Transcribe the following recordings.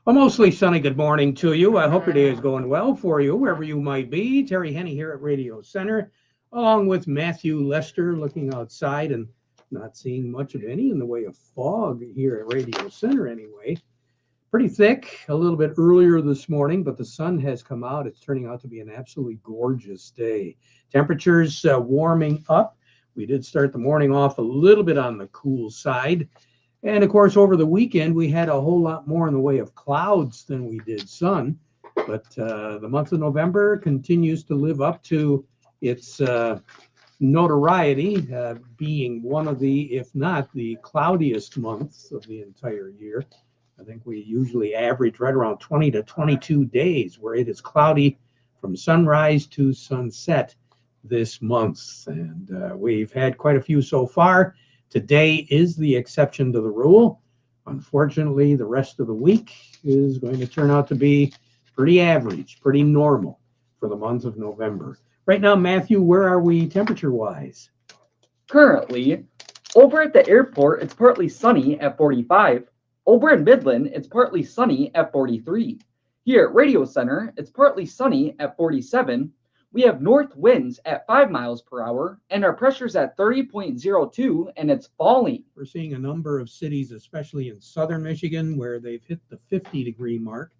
A mostly sunny good morning to you. I hope your day is going well for you, wherever you might be. Terry Henne here at Radio Center, along with Matthew Lester, looking outside and not seeing much of any in the way of fog here at Radio Center anyway. Pretty thick, a little bit earlier this morning, but the sun has come out. It's turning out to be an absolutely gorgeous day. Temperatures warming up. We did start the morning off a little bit on the cool side. And of course, over the weekend, we had a whole lot more in the way of clouds than we did sun. But the month of November continues to live up to its notoriety, being one of the, if not the cloudiest months of the entire year. I think we usually average right around 20 to 22 days where it is cloudy from sunrise to sunset this month. And we've had quite a few so far. Today is the exception to the rule. Unfortunately, the rest of the week is going to turn out to be pretty average, pretty normal for the month of November. Right now, Matthew, where are we temperature-wise? Currently, over at the airport, it's partly sunny at 45. Over in Midland, it's partly sunny at 43. Here at Radio Center, it's partly sunny at 47. We have north winds at 5 miles per hour, and our pressure's at 30.02, and it's falling. We're seeing a number of cities, especially in southern Michigan, where they've hit the 50-degree mark.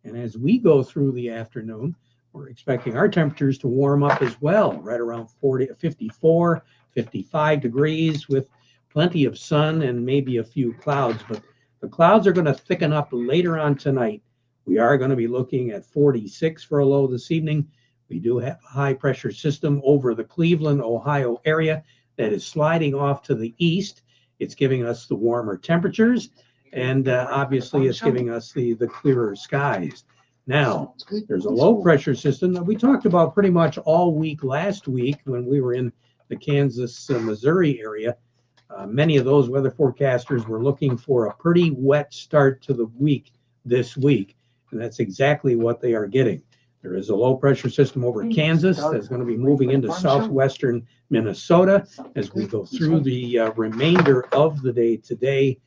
And as we go through the afternoon, we're expecting our temperatures to warm up as well, right around 54, 55 degrees with plenty of sun and maybe a few clouds. But the clouds are going to thicken up later on tonight. We are going to be looking at 46 for a low this evening. We do have a high pressure system over the Cleveland, Ohio area that is sliding off to the east. It's giving us the warmer temperatures, and obviously it's giving us the clearer skies. Now, there's a low pressure system that we talked about pretty much all week last week when we were in the Kansas, Missouri area. Many of those weather forecasters were looking for a pretty wet start to the week this week, and that's exactly what they are getting. There is a low pressure system over Kansas that's going to be moving into southwestern Minnesota as we go through the remainder of the day today.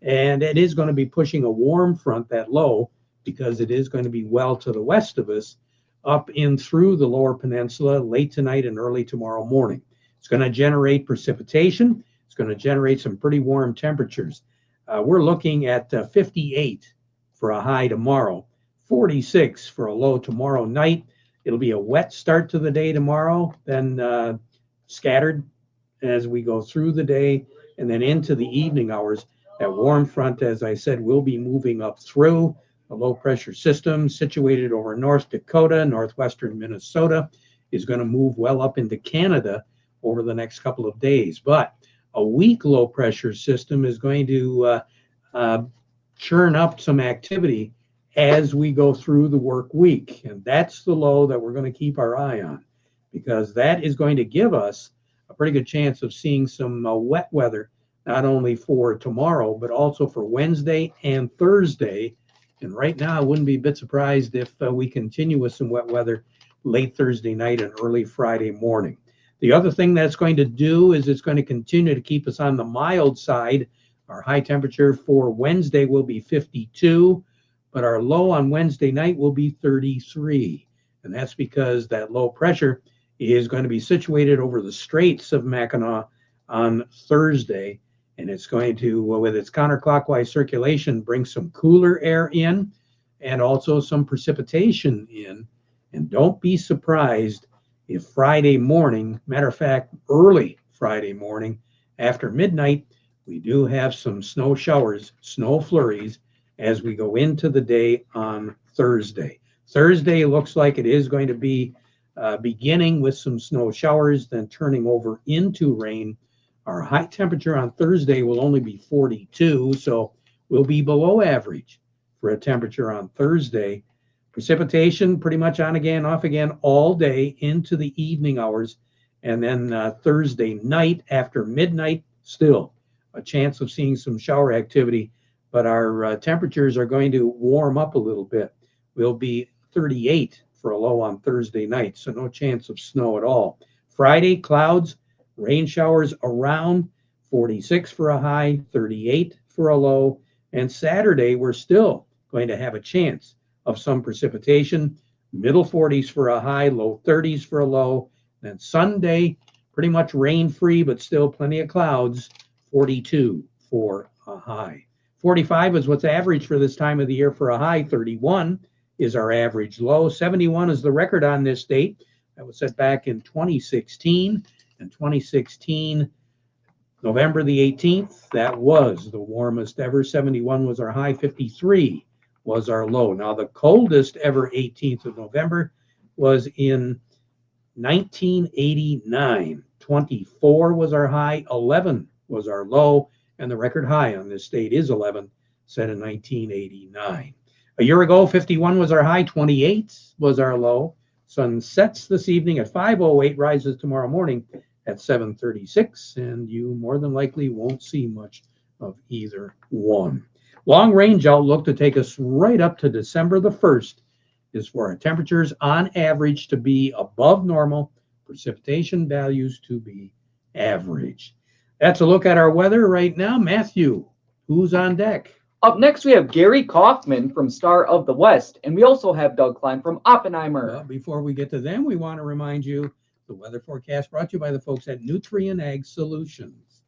And it is going to be pushing a warm front, that low, because it is going to be well to the west of us, up in through the lower peninsula late tonight and early tomorrow morning. It's going to generate precipitation. It's going to generate some pretty warm temperatures. We're looking at 58 for a high tomorrow. 46 for a low tomorrow night. It'll be a wet start to the day tomorrow, then scattered as we go through the day and then into the evening hours. That warm front, as I said, will be moving up through a low pressure system situated over North Dakota, northwestern Minnesota, is going to move well up into Canada over the next couple of days. But a weak low pressure system is going to churn up some activity as we go through the work week. And that's the low that we're going to keep our eye on, because that is going to give us a pretty good chance of seeing some wet weather, not only for tomorrow, but also for Wednesday and Thursday. And right now, I wouldn't be a bit surprised if we continue with some wet weather late Thursday night and early Friday morning. The other thing that's going to do is it's going to continue to keep us on the mild side. Our high temperature for Wednesday will be 52. But our low on Wednesday night will be 33. And that's because that low pressure is going to be situated over the Straits of Mackinac on Thursday. And it's going to, with its counterclockwise circulation, bring some cooler air in and also some precipitation in. And don't be surprised if Friday morning, matter of fact, early Friday morning, after midnight, we do have some snow showers, snow flurries, as we go into the day on Thursday. Thursday looks like it is going to be beginning with some snow showers, then turning over into rain. Our high temperature on Thursday will only be 42, so we'll be below average for a temperature on Thursday. Precipitation pretty much on again, off again all day into the evening hours. And then Thursday night after midnight, still a chance of seeing some shower activity. But our temperatures are going to warm up a little bit. We'll be 38 for a low on Thursday night, so no chance of snow at all. Friday, clouds, rain showers around, 46 for a high, 38 for a low. And Saturday, we're still going to have a chance of some precipitation. Middle 40s for a high, low 30s for a low. Then Sunday, pretty much rain-free, but still plenty of clouds, 42 for a high. 45 is what's average for this time of the year for a high. 31 is our average low. 71 is the record on this date. That was set back in 2016. In 2016, November the 18th, that was the warmest ever. 71 was our high. 53 was our low. Now, the coldest ever 18th of November was in 1989. 24 was our high. 11 was our low. And the record high on this date is 11, set in 1989. A year ago, 51 was our high. 28 was our low. Sun sets this evening at 5:08, rises tomorrow morning at 7:36, and you more than likely won't see much of either one. Long range outlook to take us right up to December the 1st is for our temperatures on average to be above normal, precipitation values to be average. That's a look at our weather right now. Matthew, who's on deck? Up next, we have Gary Kaufman from Star of the West, and we also have Doug Klein from Oppenheimer. Well, before we get to them, we want to remind you the weather forecast brought to you by the folks at Nutrient Ag Solutions.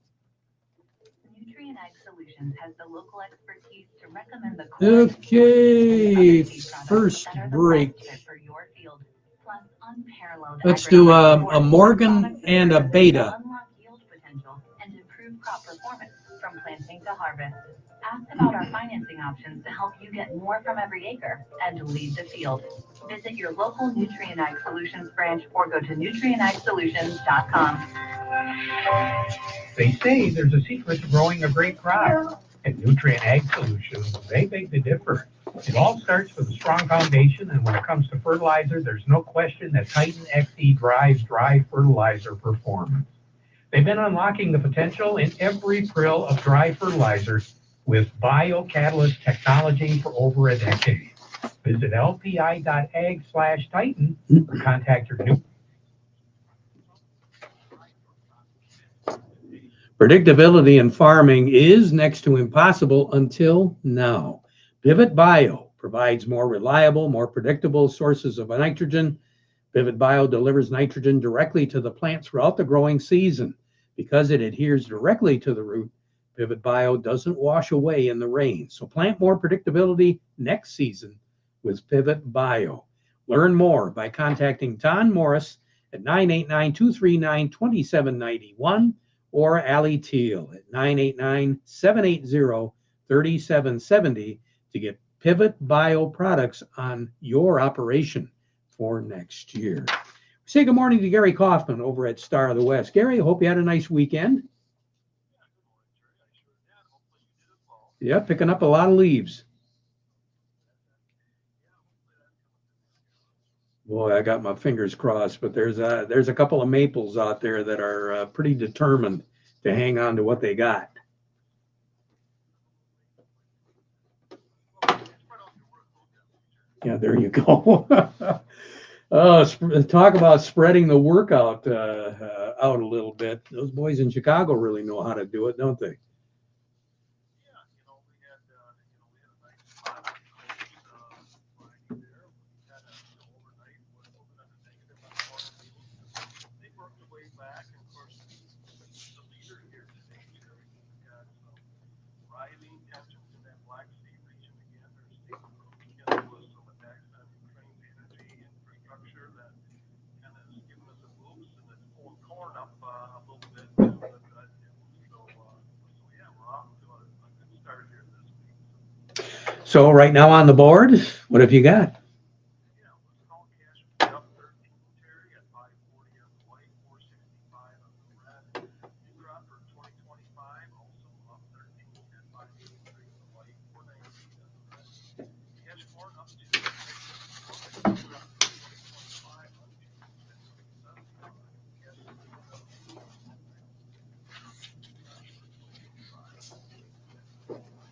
Nutrient Ag Solutions has the local expertise to recommend the Okay, first break. For your field. Plus unparalleled Let's do a Morgan products and a to Beta. unlock yield potential and improve crop performance from planting to harvest. Ask about our financing options to help you get more from every acre and lead the field. Visit your local Nutrient Ag Solutions branch or go to nutrientagsolutions.com. They say there's a secret to growing a great crop. At Nutrient Ag Solutions, they beg to differ. It all starts with a strong foundation, and when it comes to fertilizer, there's no question that Titan XE drives dry fertilizer performance. They've been unlocking the potential in every prill of dry fertilizer with biocatalyst technology for over a decade. Visit lpi.ag/Titan or contact your new. Predictability in farming is next to impossible until now. Pivot Bio provides more reliable, more predictable sources of nitrogen. Pivot Bio delivers nitrogen directly to the plant throughout the growing season. Because it adheres directly to the root, Pivot Bio doesn't wash away in the rain. So plant more predictability next season with Pivot Bio. Learn more by contacting Ton Morris at 989-239-2791 or Allie Teal at 989-780-3770 to get Pivot Bio products on your operation for next year. Say good morning to Gary Kaufman over at Star of the West. Gary, I hope you had a nice weekend. Yeah, picking up a lot of leaves. Boy, I got my fingers crossed, but there's a couple of maples out there that are pretty determined to hang on to what they got. Yeah, there you go. Talk about spreading the workout out a little bit. Those boys in Chicago really know how to do it, don't they? So right now on the board, what have you got?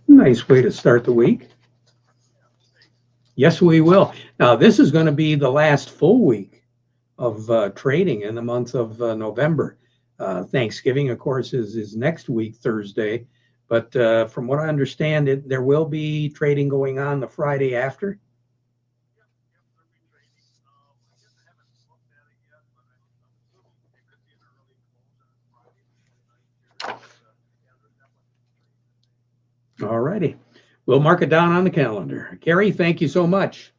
Nice way to start the week. Yes, we will. Now, this is going to be the last full week of trading in the month of November. Thanksgiving, of course, is next week, Thursday. But from what I understand, there will be trading going on the Friday after. All righty. We'll mark it down on the calendar. Gary, thank you so much.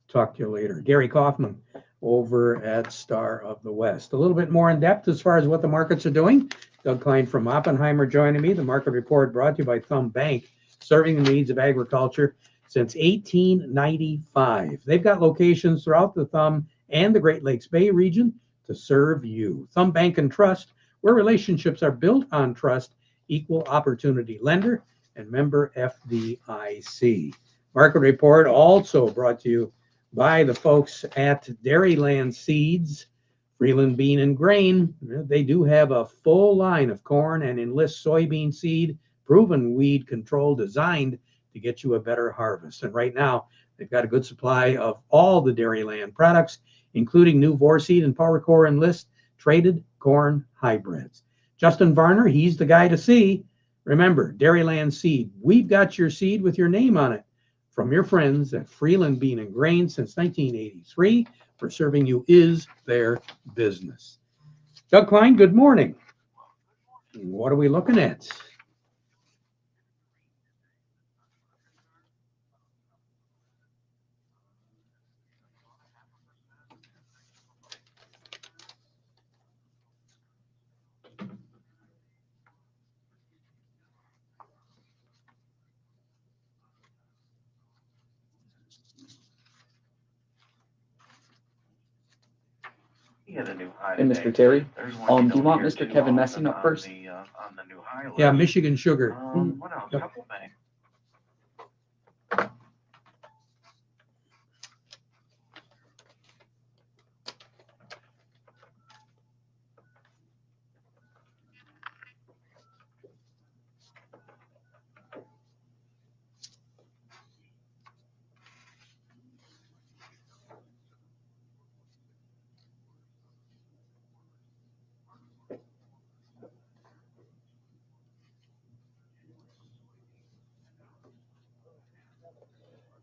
Talk to you later. Gary Kaufman over at Star of the West. A little bit more in depth as far as what the markets are doing. Doug Klein from Oppenheimer joining me. The market report brought to you by Thumb Bank, serving the needs of agriculture since 1895. They've got locations throughout the Thumb and the Great Lakes Bay region to serve you. Thumb Bank and Trust, where relationships are built on trust, equal opportunity lender, and member FDIC. Market report also brought to you by the folks at Dairyland Seeds, Freeland Bean and Grain. They do have a full line of corn and Enlist soybean seed, proven weed control designed to get you a better harvest. And right now, they've got a good supply of all the Dairyland products, including new Vorseed and PowerCore Enlist traded corn hybrids. Justin Varner, he's the guy to see. Remember, Dairyland Seed, we've got your seed with your name on it from your friends at Freeland Bean and Grain since 1983. For serving you is their business. Doug Klein, good morning. What are we looking at? Hey, Mr. Terry, do you want Mr. Kevin Messing up first? Yeah, Michigan Sugar. What else? Yep. Couple things.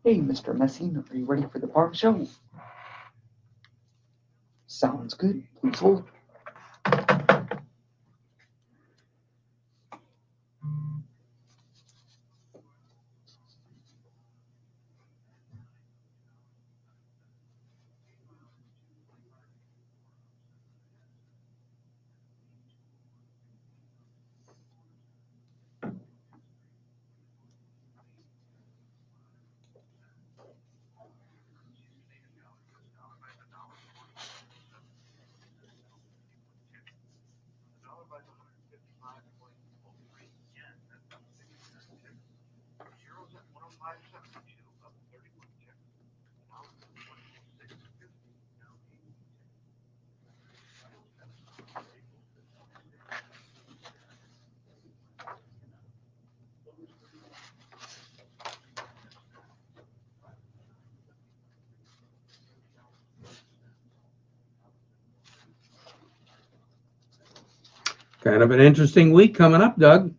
Hey, Mr. Messing, are you ready for the farm show? Sounds good. Please hold. Kind of an interesting week coming up, Doug.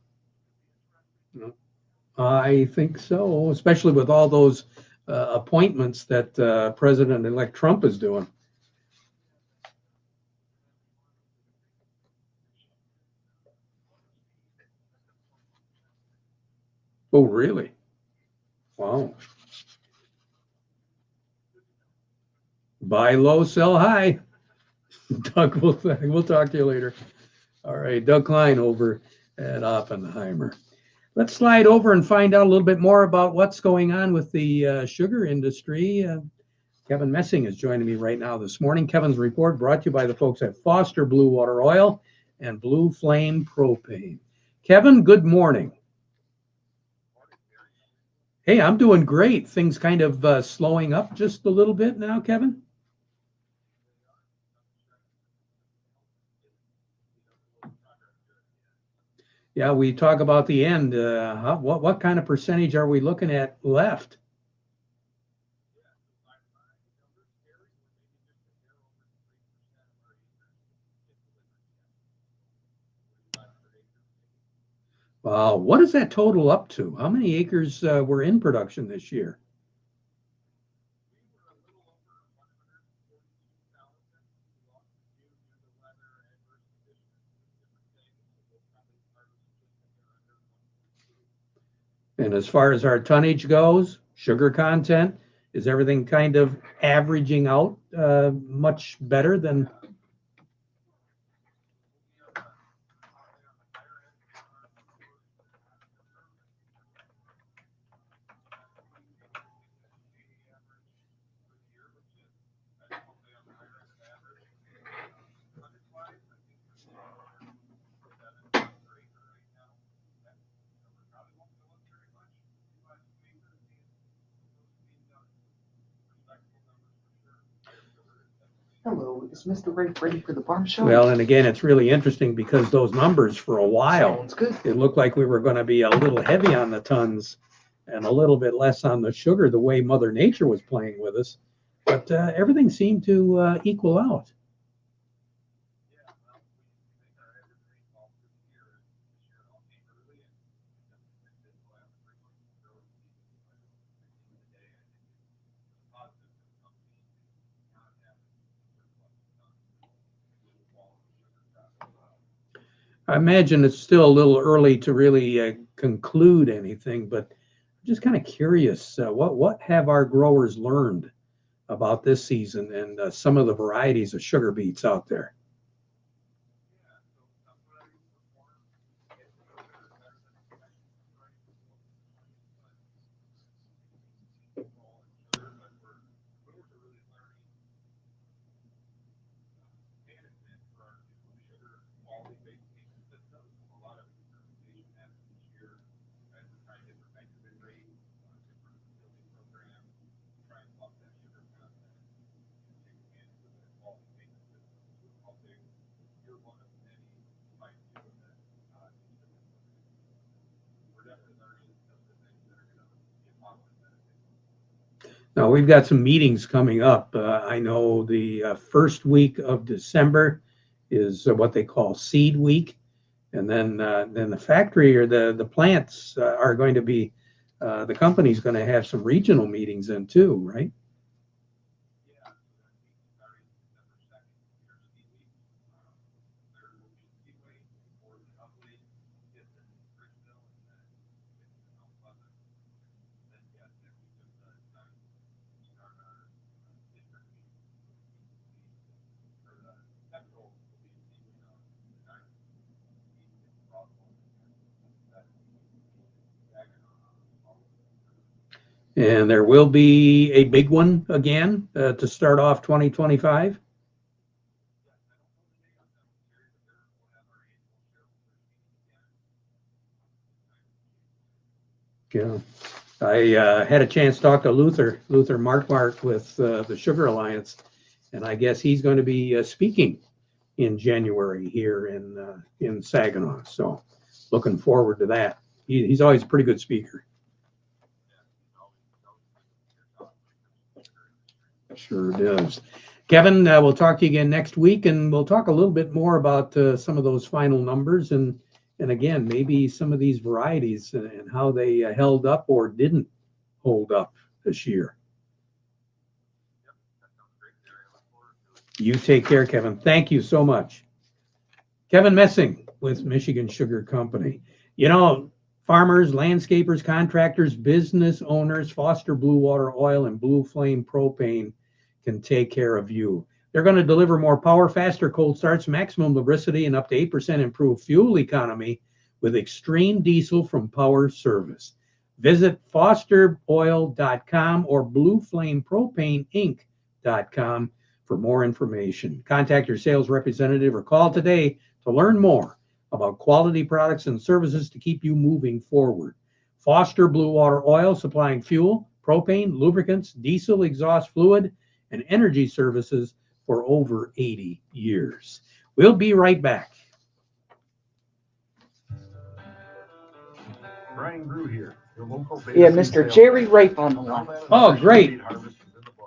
I think so, especially with all those appointments that President-elect Trump is doing. Oh, really? Wow. Buy low, sell high. Doug, we'll talk to you later. All right, Doug Klein over at Oppenheimer. Let's slide over and find out a little bit more about what's going on with the sugar industry. Kevin Messing is joining me right now this morning. Kevin's report brought to you by the folks at Foster Blue Water Oil and Blue Flame Propane. Kevin, good morning. Hey, I'm doing great. Things kind of slowing up just a little bit now, Kevin. Yeah, we talk about the end. What kind of percentage are we looking at left? What does that total up to? How many acres were in production this year? And as far as our tonnage goes, sugar content, is everything kind of averaging out much better than? Hello, is Mr. Wright ready for the farm show? Well, and again, it's really interesting because those numbers for a while, Sounds good. it looked like we were going to be a little heavy on the tons and a little bit less on the sugar, the way Mother Nature was playing with us. But everything seemed to equal out. I imagine it's still a little early to really conclude anything, but I'm just kind of curious, what have our growers learned about this season and some of the varieties of sugar beets out there? Now, we've got some meetings coming up. I know the first week of December is what they call Seed Week. And then the factory or the plants are going to be, the company's going to have some regional meetings then too, right? And there will be a big one again to start off 2025. Yeah, I had a chance to talk to Luther Markwart with the Sugar Alliance, and I guess he's going to be speaking in January here in Saginaw. So looking forward to that. He's always a pretty good speaker. Sure does. Kevin, we'll talk to you again next week, and we'll talk a little bit more about some of those final numbers and again, maybe some of these varieties and how they held up or didn't hold up this year. You take care, Kevin. Thank you so much. Kevin Messing with Michigan Sugar Company. You know, farmers, landscapers, contractors, business owners, Foster Blue Water Oil and Blue Flame Propane can take care of you. They're going to deliver more power, faster cold starts, maximum lubricity, and up to 8% improved fuel economy with extreme diesel from Power Service. Visit fosteroil.com or blueflamepropaneinc.com for more information. Contact your sales representative or call today to learn more about quality products and services to keep you moving forward. Foster Blue Water Oil, supplying fuel, propane, lubricants, diesel exhaust fluid, and energy services for over 80 years. We'll be right back. Brian Grew here, your local Yeah, Mr. Jerry Ripe on the line. Oh, great.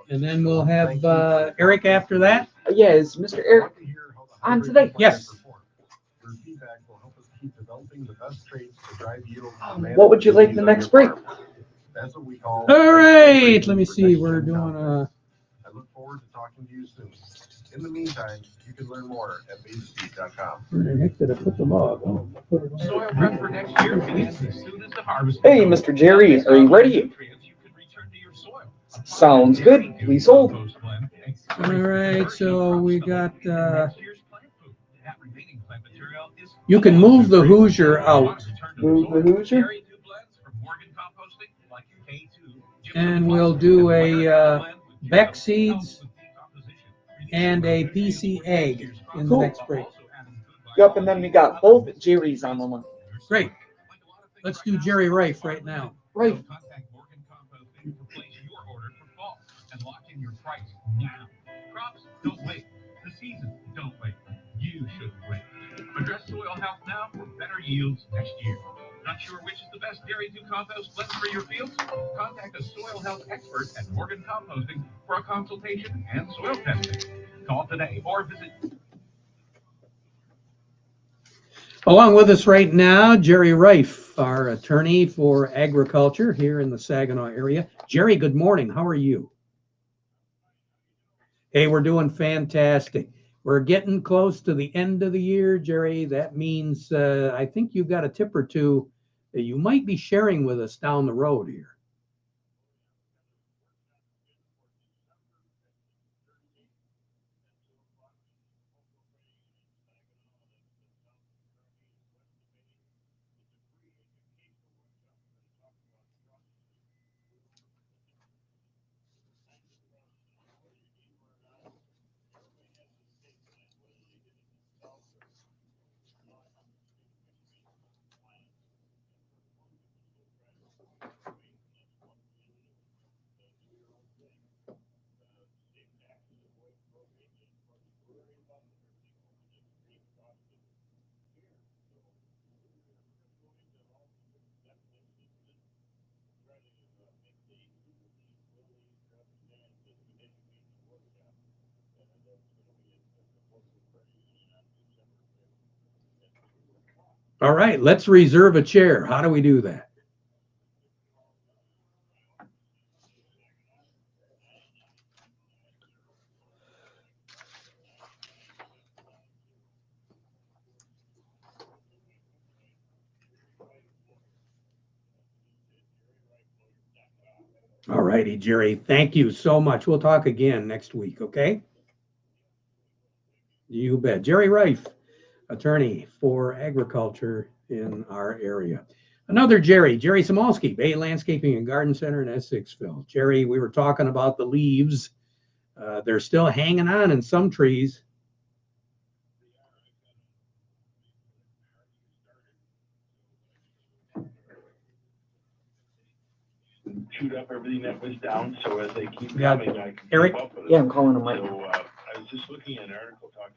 And then we'll have Eric after that. Yeah, is Mr. Eric on today? Yes. Your feedback will help us keep developing developing the best traits to drive yield. and What would you like manage the on next your break? farm. That's what we call. All right, training let me for see. next We're gen doing compost. I look forward to talking to you soon. In the meantime, you can learn more at betaseed.com. Where the heck did I put the log? Oh, I put it on. Soil prep for next year begins as soon as the harvest. Hey, Mr. Jerry, are you ready? Sounds good. Please hold. All right, so we got. You can move the Hoosier out, Move the Hoosier. and we'll do a Beck seeds and a PC egg in the Cool. next break. Yep, and then we got both Jerry's on the line. Great. Let's do Jerry Rife right now. Right. Contact Morgan Composting to place your order for fall and lock in your price now. Crops don't wait. The seasons don't wait. You shouldn't wait. Address soil health now for better yields next year. Not sure which is the best Dairy 2 compost blend for your fields? Contact a soil health expert at Morgan Composting for a consultation and soil testing. Call today or visit. Along with us right now, Jerry Rife, our attorney for agriculture here in the Saginaw area. Jerry, good morning. How are you? Hey, we're doing fantastic. We're getting close to the end of the year, Jerry. That means I think you've got a tip or two that you might be sharing with us down the road here. All right, let's reserve a chair. How do we do that? All righty, Jerry. Thank you so much. We'll talk again next week, okay? You bet. Jerry Rife, attorney for agriculture in our area. Another Jerry Samolsky, Bay Landscaping and Garden Center in Essexville. Jerry, we were talking about the leaves. They're still hanging on in some trees. Chewed up everything that was down, so as they keep Yeah. coming, I can Eric? keep up with it. Yeah, I'm calling him right now. So I was just looking at an article talking.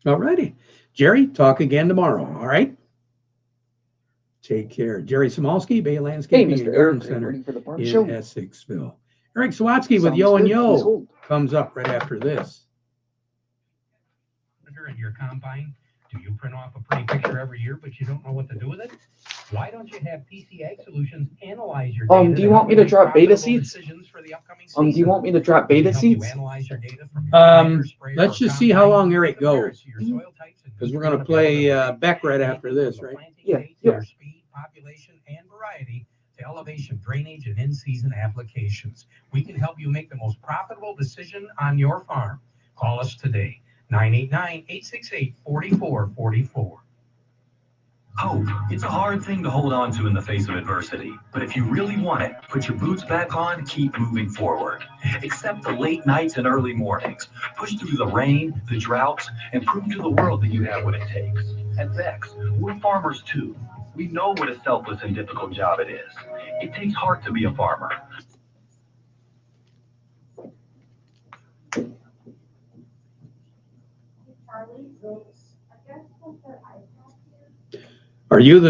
All righty. Jerry, talk again tomorrow. All right. Take care. Jerry Samolsky, Bay Hey, Landscaping Mr. and Garden Eric, are you Center ready for the farm in show? Essexville. Eric Swatsky with Sounds Yo and good. Please Yo hold. comes up right after this. In your combine, do you print off a pretty picture every year, but you don't know what to do with it? Why don't you have PC Ag Solutions analyze your data? Do you want me to help drop make beta profitable seeds? decisions for the upcoming Do you season? want me to drop We can beta help you seeds? analyze your data from your planter, sprayer, Let's or just see how combine, long Eric compare it goes, to your soil types and because we're going to nutrient play availability. Beck right Anything after this, from the right? planting Yeah, date to yeah. your speed, population, and variety to elevation, drainage, and in-season applications. We can help you make the most profitable decision on your farm. Call us today, 989-868-4444. Hope. It's a hard thing to hold on to in the face of adversity. But if you really want it, put your boots back on, keep moving forward. Accept the late nights and early mornings. Push through the rain, the droughts, and prove to the world that you have what it takes. At Vex, we're farmers too. We know what a selfless and difficult job it is. It takes heart to be a farmer. Are you the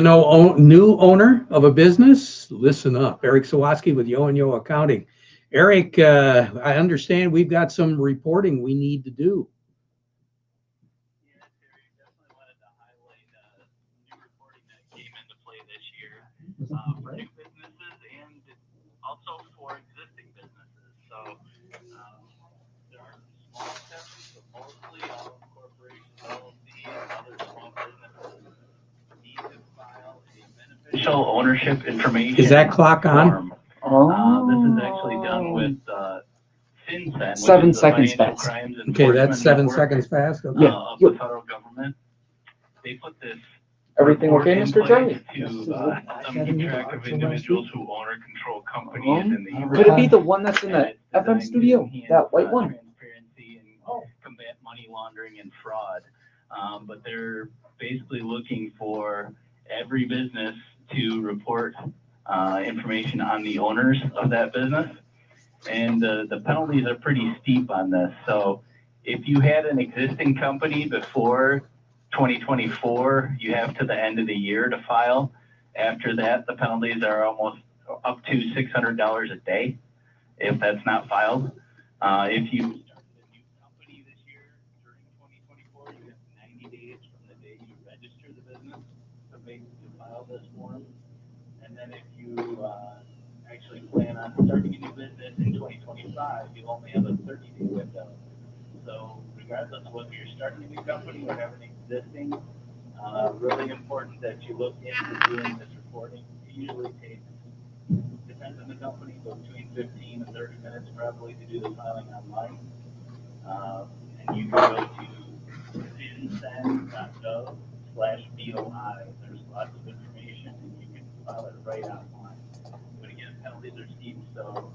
new owner of a business? Listen up. Eric Sawatsky with Yo and Yo Accounting. Eric, I understand we've got some reporting we need to do. Yeah, Terry, definitely wanted to highlight new reporting that came into play this year for new businesses and also for existing businesses. So there are some small exceptions, but mostly all corporations, LLCs, and other small businesses need to file a beneficial ownership information Is that clock on? form. This is actually done with FinCEN, which 7 is the seconds Financial fast. Crimes Okay, that's Enforcement 7 Network, seconds fast. Okay. Yeah. of the federal government. They put this Everything report okay, in Mr. place Charlie? to help them keep track of individuals who own or control companies in the Could it be U.S. the one that's in And the it's FM designed to studio? enhance, That white one? transparency and combat money laundering and fraud. But they're basically looking for every business to report information on the owners of that business. And the penalties are pretty steep on this. So if you had an existing company before 2024, you have to the end of the year to file. After that, the penalties are almost up to $600 a day if that's not filed. If you started a new company this year during 2024, you have 90 days from the day you register the business to file this form. And then if you actually plan on starting a new business in 2025, you only have a 30-day window. So regardless of whether you're starting a new company or have an existing, really important that you look into doing this reporting. It usually takes, depends on the company, but between 15 and 30 minutes probably to do the filing online. And you can go to fincen.gov/BOI. There's lots of information and you can file it right online. But again, penalties are steep, so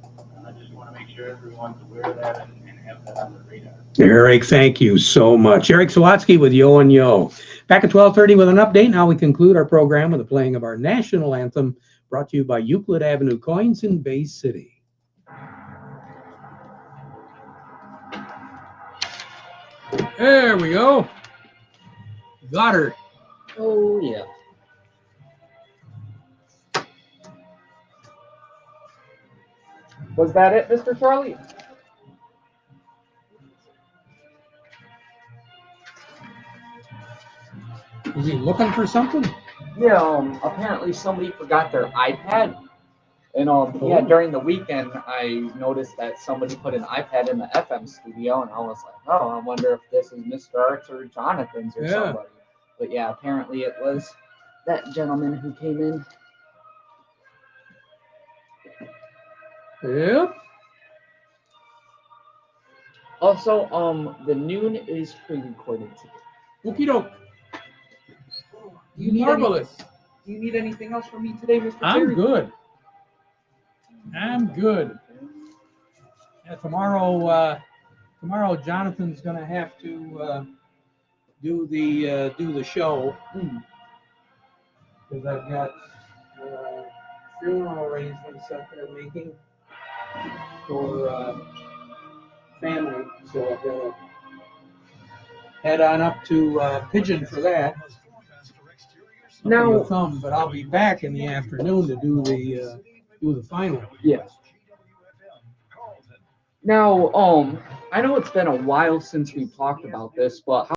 I just want to make sure everyone's aware of that and have that on the radar. Eric, thank you so much. Eric Sawatsky with Yo and Yo. Back at 12:30 with an update. Now we conclude our program with the playing of our national anthem, brought to you by Euclid Avenue Coins in Bay City. There we go. Got her. Oh, yeah. Was that it, Mr. Charlie? Is he looking for something? Yeah, apparently somebody forgot their iPad. And yeah, during the weekend, I noticed that somebody put an iPad in the FM studio, and I was like, oh, I wonder if this is Mr. Arts or Jonathan's or somebody. But yeah, apparently it was that gentleman who came in. Yep. Also, the noon is pre-recorded today. Okie doke. Do you need Marvelous. Do you need anything else from me today, Mr. I'm Terry? good. I'm good. Yeah, tomorrow Jonathan's gonna have to do the show because I've got funeral arrangements that they're making for family, so I've got to head on up to Pigeon for that. Now, But I'll be back in the afternoon to do the final. yeah. Now, I know it's been a while since we talked about this, but